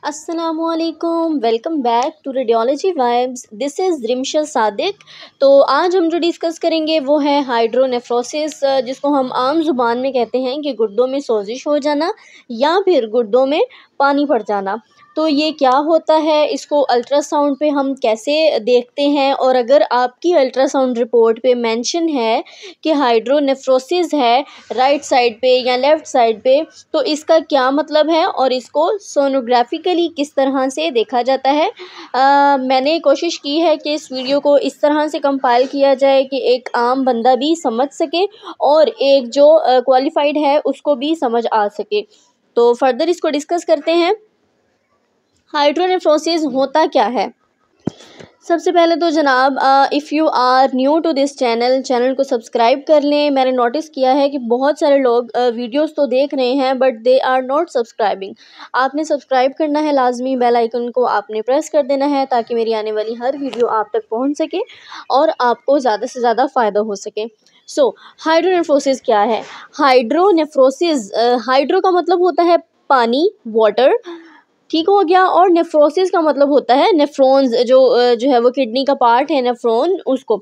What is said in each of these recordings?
अस्सलामुअलैकुम, welcome back to radiology vibes. This is Rimsha Sadiq. तो आज हम जो डिस्कस करेंगे वो है हाइड्रोनेफ्रोसिस, जिसको हम आम ज़ुबान में कहते हैं कि गुर्दों में सोजिश हो जाना या फिर गुर्दों में पानी पड़ जाना। तो ये क्या होता है, इसको अल्ट्रासाउंड पे हम कैसे देखते हैं, और अगर आपकी अल्ट्रासाउंड रिपोर्ट पे मेंशन है कि हाइड्रोनेफ्रोसिस है राइट साइड पे या लेफ़्ट साइड पे, तो इसका क्या मतलब है और इसको सोनोग्राफिकली किस तरह से देखा जाता है। मैंने कोशिश की है कि इस वीडियो को इस तरह से कंपाइल किया जाए कि एक आम बंदा भी समझ सके और एक जो क्वालिफाइड है उसको भी समझ आ सके। तो फर्दर इसको डिस्कस करते हैं। हाइड्रोनेफ्रोसिस होता क्या है। सबसे पहले तो जनाब, if you are new to this channel को सब्सक्राइब कर लें। मैंने नोटिस किया है कि बहुत सारे लोग वीडियोस तो देख रहे हैं but they are not subscribing. आपने सब्सक्राइब करना है, लाजमी बेल आइकन को आपने प्रेस कर देना है ताकि मेरी आने वाली हर वीडियो आप तक पहुंच सके और आपको ज़्यादा से ज़्यादा फ़ायदा हो सके। सो हाइड्रोनेफ्रोसिस क्या है। हाइड्रोनेफ्रोसिस, हाइड्रो का मतलब होता है पानी, वाटर, ठीक हो गया। और नेफ्रोसिस का मतलब होता है नेफ्रॉन्स, जो है वो किडनी का पार्ट है नेफ्रॉन, उसको।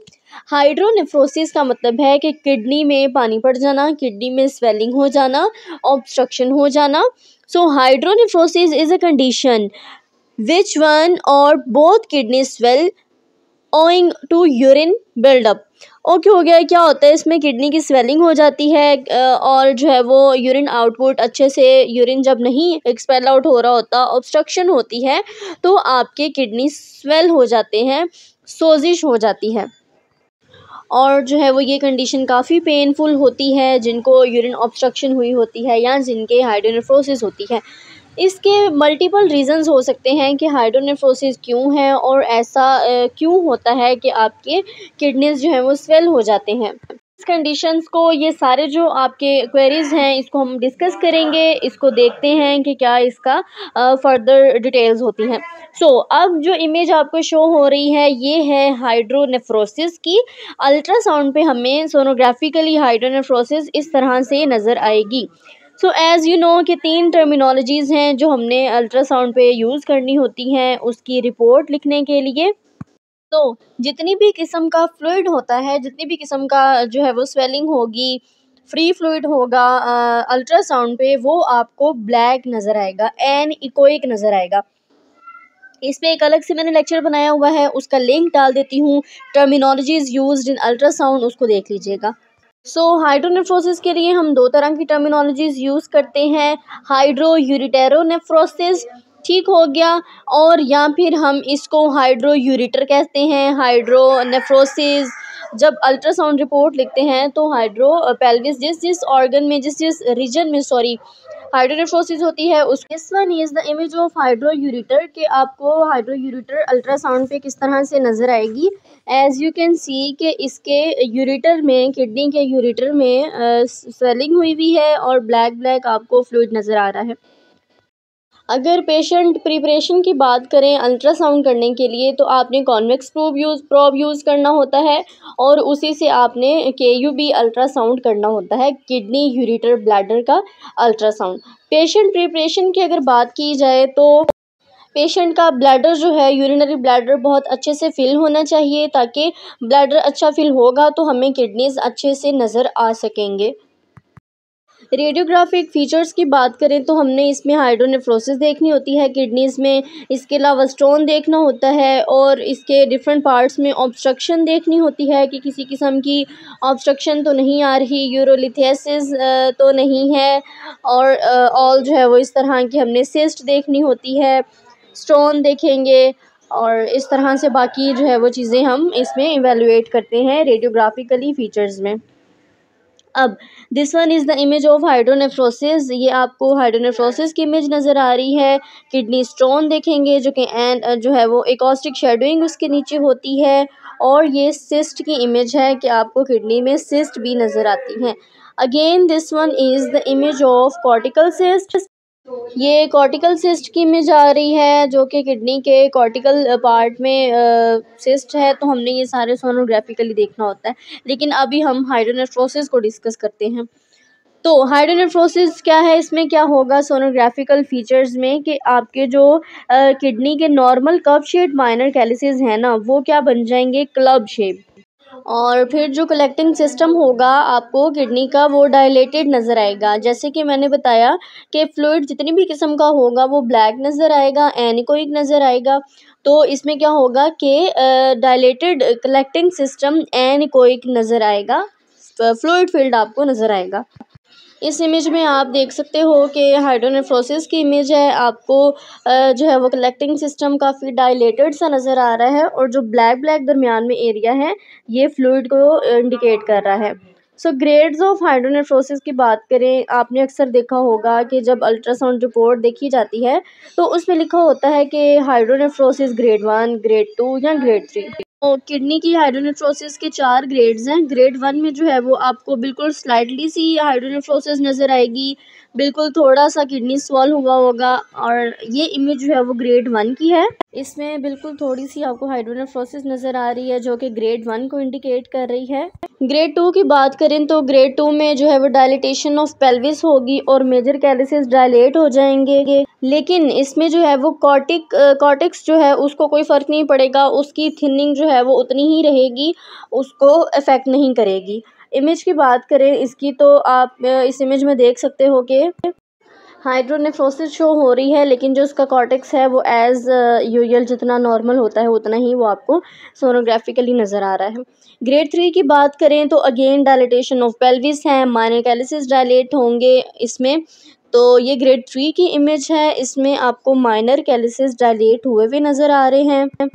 हाइड्रोनेफ्रोसिस का मतलब है कि किडनी में पानी पड़ जाना, किडनी में स्वेलिंग हो जाना, ऑब्स्ट्रक्शन हो जाना। So hydronephrosis is a condition which one or both kidney swell owing to urine buildup. Okay हो गया। क्या होता है, इसमें किडनी की स्वेलिंग हो जाती है और जो है वो यूरिन आउटपुट अच्छे से, यूरिन जब नहीं एक्सपेल आउट हो रहा होता, ऑब्स्ट्रक्शन होती है, तो आपके किडनी स्वेल हो जाते हैं, सोजिश हो जाती है। और जो है वो ये कंडीशन काफ़ी पेनफुल होती है जिनको यूरिन ऑब्स्ट्रक्शन हुई होती है या जिनके हाइड्रोनेफ्रोसिस होती है। इसके मल्टीपल रीज़न्स हो सकते हैं कि हाइड्रोनेफ्रोसिस क्यों है और ऐसा क्यों होता है कि आपके किडनीज जो हैं वो स्वेल हो जाते हैं। इस कंडीशंस को, ये सारे जो आपके क्वेरीज़ हैं, इसको हम डिस्कस करेंगे, इसको देखते हैं कि क्या इसका फर्दर डिटेल्स होती हैं। सो अब जो इमेज आपको शो हो रही है ये है हाइड्रोनेफ्रोसिस की। अल्ट्रासाउंड पे हमें सोनोग्राफिकली हाइड्रोनेफ्रोसिस इस तरह से नज़र आएगी। सो एज़ यू नो कि 3 टर्मिनोलॉजीज़ हैं जो हमने अल्ट्रासाउंड पे यूज़ करनी होती हैं उसकी रिपोर्ट लिखने के लिए। तो जितनी भी किस्म का फ्लूइड होता है, जितनी भी किस्म का जो है वो स्वेलिंग होगी, फ्री फ्लूइड होगा अल्ट्रासाउंड पे, वो आपको ब्लैक नज़र आएगा, एनीकोइक नज़र आएगा। इस पे एक अलग से मैंने लेक्चर बनाया हुआ है, उसका लिंक डाल देती हूँ। टर्मिनोलॉजीज़ यूज्ड इन अल्ट्रासाउंड, उसको देख लीजिएगा। सो हाइड्रोनेफ्रोसिस के लिए हम 2 तरह की टर्मिनोलॉजीज़ यूज़ करते हैं। हाइड्रो यूरिटेरोनेफ्रोसिस, ठीक हो गया, और या फिर हम इसको हाइड्रो यूरिटर कहते हैं। हाइड्रोनेफ्रोसिस जब अल्ट्रासाउंड रिपोर्ट लिखते हैं तो हाइड्रो पेल्विस, जिस जिस ऑर्गन में, जिस जिस रीजन में, सॉरी, हाइड्रोनेफ्रोसिस होती है उस। This one is the image of hydro ureter, कि आपको हाइड्रो यूरिटर अल्ट्रासाउंड पे किस तरह से नज़र आएगी। एज़ यू कैन सी कि इसके यूरिटर में, किडनी के यूरिटर में स्वेलिंग हुई हुई है और ब्लैक ब्लैक आपको फ्लूइड नज़र आ रहा है। अगर पेशेंट प्रिपरेशन की बात करें अल्ट्रासाउंड करने के लिए, तो आपने कॉन्वेक्स प्रोब यूज़ करना होता है और उसी से आपने KUB अल्ट्रासाउंड करना होता है, किडनी यूरिटर ब्लैडर का अल्ट्रासाउंड। पेशेंट प्रिपरेशन की अगर बात की जाए तो पेशेंट का ब्लैडर जो है, यूरिनरी ब्लैडर बहुत अच्छे से फिल होना चाहिए, ताकि ब्लैडर अच्छा फिल होगा तो हमें किडनीज़ अच्छे से नज़र आ सकेंगे। रेडियोग्राफिक फ़ीचर्स की बात करें तो हमने इसमें हाइड्रोनेफ्रोसिस देखनी होती है किडनीज़ में, इसके अलावा स्टोन देखना होता है और इसके डिफरेंट पार्ट्स में ऑब्स्ट्रक्शन देखनी होती है कि किसी किस्म की ऑब्स्ट्रक्शन तो नहीं आ रही, यूरोलिथेसिस तो नहीं है, और ऑल जो है वो इस तरह की हमने सिस्ट देखनी होती है, स्टोन देखेंगे, और इस तरह से बाकी जो है वो चीज़ें हम इसमें इवेलुएट करते हैं रेडियोग्राफिकली फ़ीचर्स में। अब this one is the image of hydronephrosis, ये आपको हाइड्रोनेफ्रोसिस की इमेज नज़र आ रही है। किडनी स्टोन देखेंगे जो कि जो है वो एकॉस्टिक शेडोइंग उसके नीचे होती है, और ये सिस्ट की इमेज है कि आपको किडनी में सिस्ट भी नज़र आती हैं। Again this one is the image of cortical cyst, ये कॉर्टिकल सिस्ट की इमेज आ रही है जो कि किडनी के कॉर्टिकल पार्ट में सिस्ट है, तो हमने ये सारे सोनोग्राफिकली देखना होता है। लेकिन अभी हम हाइड्रोनेफ्रोसिस को डिस्कस करते हैं। तो हाइड्रोनेफ्रोसिस क्या है, इसमें क्या होगा सोनोग्राफिकल फीचर्स में कि आपके जो किडनी के normal cup shape minor calyces हैं ना, वो क्या बन जाएंगे, क्लब शेप। और फिर जो कलेक्टिंग सिस्टम होगा आपको किडनी का, वो डायलेटेड नज़र आएगा। जैसे कि मैंने बताया कि फ्लूइड जितनी भी किस्म का होगा वो ब्लैक नज़र आएगा, एनीकोइक नज़र आएगा। तो इसमें क्या होगा कि डायलेटेड कलेक्टिंग सिस्टम एनीकोइक नज़र आएगा, फ्लूइड फील्ड आपको नज़र आएगा। इस इमेज में आप देख सकते हो कि हाइड्रोनेफ्रोसिस की इमेज है। आपको जो है वो कलेक्टिंग सिस्टम काफ़ी डायलेटेड सा नज़र आ रहा है, और जो ब्लैक ब्लैक दरमियान में एरिया है ये फ्लूइड को इंडिकेट कर रहा है। सो ग्रेड्स ऑफ हाइड्रोनेफ्रोसिस की बात करें, आपने अक्सर देखा होगा कि जब अल्ट्रासाउंड रिपोर्ट देखी जाती है तो उसमें लिखा होता है कि हाइड्रोनेफ्रोसिस ग्रेड 1, ग्रेड 2 या ग्रेड 3। तो किडनी की हाइड्रोनेफ्रोसिस के 4 ग्रेड्स हैं। ग्रेड 1 में जो है वो आपको बिल्कुल स्लाइटली सी हाइड्रोनेफ्रोसिस नज़र आएगी, बिल्कुल थोड़ा सा किडनी स्वॉल हुआ होगा, और ये इमेज जो है वो ग्रेड 1 की है। इसमें बिल्कुल थोड़ी सी आपको हाइड्रोनेफ्रोसिस नज़र आ रही है जो कि ग्रेड 1 को इंडिकेट कर रही है। ग्रेड 2 की बात करें तो ग्रेड 2 में जो है वो डायलिटेशन ऑफ पेल्विस होगी और मेजर कैलिसेस डायलेट हो जाएंगे, लेकिन इसमें जो है वो कॉर्टेक्स जो है उसको कोई फ़र्क नहीं पड़ेगा, उसकी थिनिंग जो है वो उतनी ही रहेगी, उसको अफेक्ट नहीं करेगी। इमेज की बात करें इसकी, तो आप इस इमेज में देख सकते हो कि हाइड्रोनेफ्रोसिस शो हो रही है, लेकिन जो उसका कॉर्टेक्स है वो एज़ यूजुअल जितना नॉर्मल होता है उतना ही वो आपको सोनोग्राफिकली नज़र आ रहा है। ग्रेड 3 की बात करें तो अगेन डायलिटेशन ऑफ पेल्विस है, माइनर कैलिसेस डायलेट होंगे इसमें। तो ये ग्रेड 3 की इमेज है, इसमें आपको माइनर कैलिसेस डायलेट हुए हुए नज़र आ रहे हैं।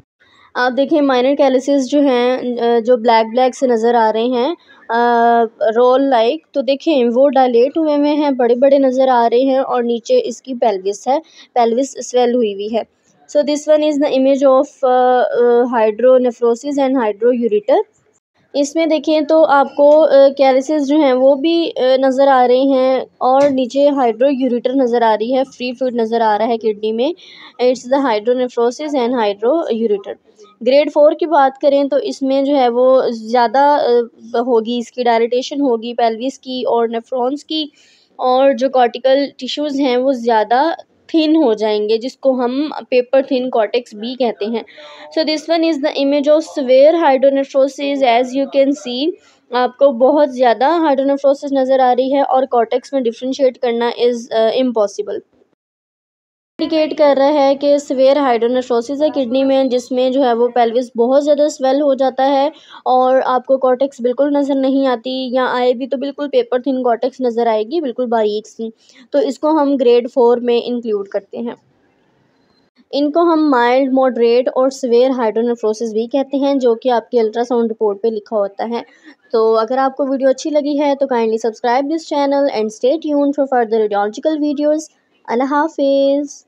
आप देखें माइनर कैलिसेस जो हैं जो ब्लैक ब्लैक से नज़र आ रहे हैं रोल लाइक, तो देखें वो डायलेट हुए हैं, बड़े बड़े नज़र आ रहे हैं, और नीचे इसकी पेल्विस है, पेल्विस स्वेल हुई हुई है। So this one is the image of hydronephrosis and hydroureter. इसमें देखें तो आपको कैलिसेस जो हैं वो भी नज़र आ रहे हैं, और नीचे हाइड्रोयूरेटर नज़र आ रही है, फ्री फ्लूइड नज़र आ रहा है किडनी में। It's the hydronephrosis and hydroureter. Grade 4 की बात करें तो इसमें जो है वो ज़्यादा होगी, इसकी डायलिटेशन होगी पेल्विस की और नेफ्रॉन्स की, और जो कॉर्टिकल टिश्यूज़ हैं वो ज़्यादा थिन हो जाएंगे, जिसको हम पेपर थिन कॉर्टेक्स भी कहते हैं। So this one is the image of severe hydronephrosis. As you can see आपको बहुत ज़्यादा हाइड्रोनेफ्रोसिस नज़र आ रही है, और कॉर्टेक्स में डिफ्रेंशिएट करना इज़ इम्पॉसिबल। इंडिकेट कर रहा है कि सेवेयर हाइड्रोनेफ्रोसिस है किडनी में, जिसमें जो है वो पेल्विस बहुत ज़्यादा स्वेल हो जाता है, और आपको कॉर्टेक्स बिल्कुल नज़र नहीं आती, या आए भी तो बिल्कुल पेपर थिन कॉर्टेक्स नज़र आएगी, बिल्कुल बारीक सी। तो इसको हम ग्रेड 4 में इंक्लूड करते हैं। इनको हम माइल्ड, मॉडरेट और सीवियर हाइड्रोनेफ्रोसिस भी कहते हैं, जो कि आपकी अल्ट्रासाउंड रिपोर्ट पे लिखा होता है। तो अगर आपको वीडियो अच्छी लगी है तो kindly subscribe this channel and stay tuned for further radiological videos. अल्लाह हाफिज़।